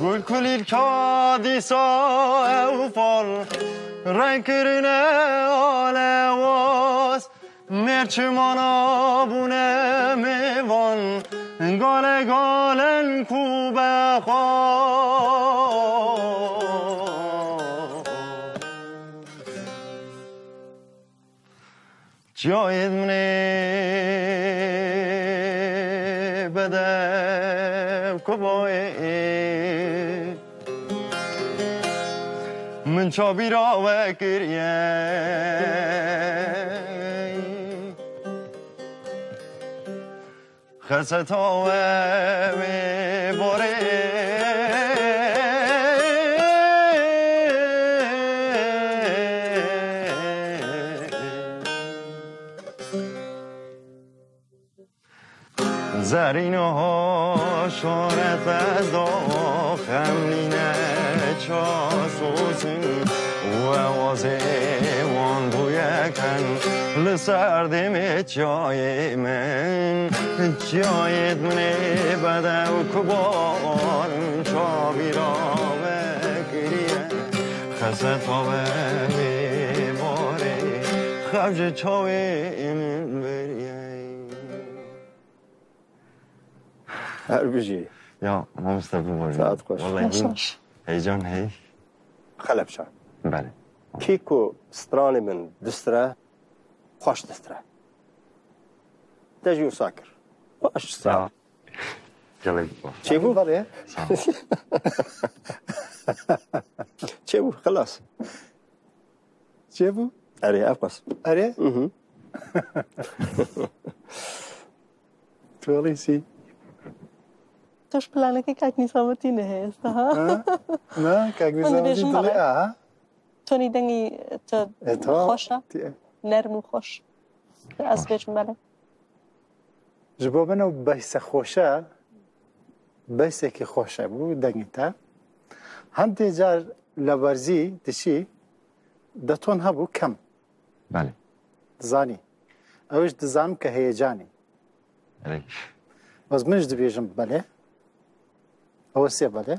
گل کلیل کادیسا اوفال رنگرینه آلواز مرچمانا بونه میوان گاله گالن کوبه خواه جاید منه بده کبای من چابی را وکریه خستا و میباره زرین ها شارت از داخم نینه چاسوسن و وازه وان بویکن لسردم جای من جایت منه بده و کبارم چابی را بگریه خستا و میباره خرج چاوی من بریه هر بجي يا ما مستقبل ساعات خوش والله هيجان هي خلبشان بله كيكو ستراني من دسترة خوش دسترة تجي وساكر خوش ساعة يلا شيبو بري شيبو خلاص شيبو أري أبقص أري توريسي توش بلانك كاك نظامتي نهيس ها لا كاك نظامتي طلع توني دنگي خوشة نرم وخوش از بيش مبالك جبابنا بيس خوشة بيس كي خوشة بو دنگي تا هندي جار لبرزي تشي دتون هبو كم بله زاني اوش دزانم كهيجاني بس منش دبيجم بله هو سي بله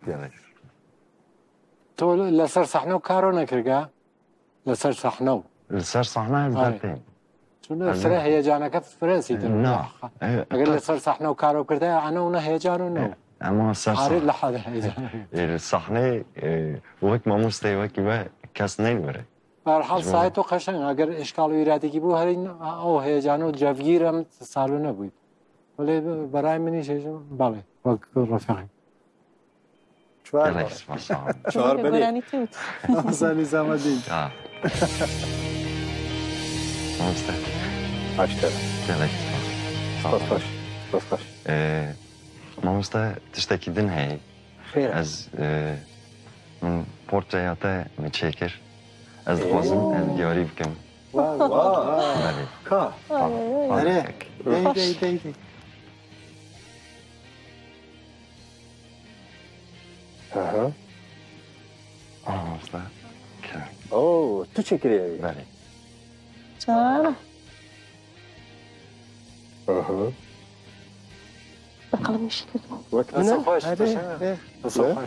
يلا تو لسر صحنو كارو نكرقا لسر صحنو لسر صحنو بزرتين شنو فرا هيجانك فرنسي لا اگر لسر صحنو كارو كرده انا ونا هيجانو نو اما سر عارض لحظة هيجان الصحنه وقت ما مستوى كبا كاس نيبره برحال ساعتو قشنگ اگر اشکال و ایرادی بود هرین او هیجانو جوگیرم سالو نبود ولی برای منی شیشم بله وقت رفیقی چهار بلی آسانی زمدین مامسته عشتر يلا خوش خوش مامسته تشتكي دن هاي خير از من بورترياته متشكر از خوازم از دیاری بکم بله کا اره دی اها مامسته كلام اوه تشكري بله جانا اها بقلب مشكلة وقتنا خوش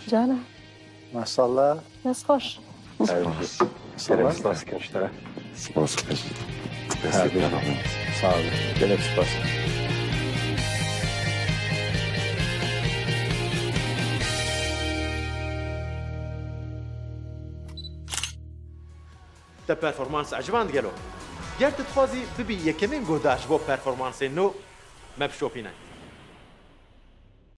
جانا ما شاء الله ناس خوش سلام سلاس كنشترى سپاس خوش صعب دلك سپاس تا پرفورمانس عجبان ديالو. گرت تخوازي ببي يكمين قداش بو پرفورمانس نو ما بشوفينه.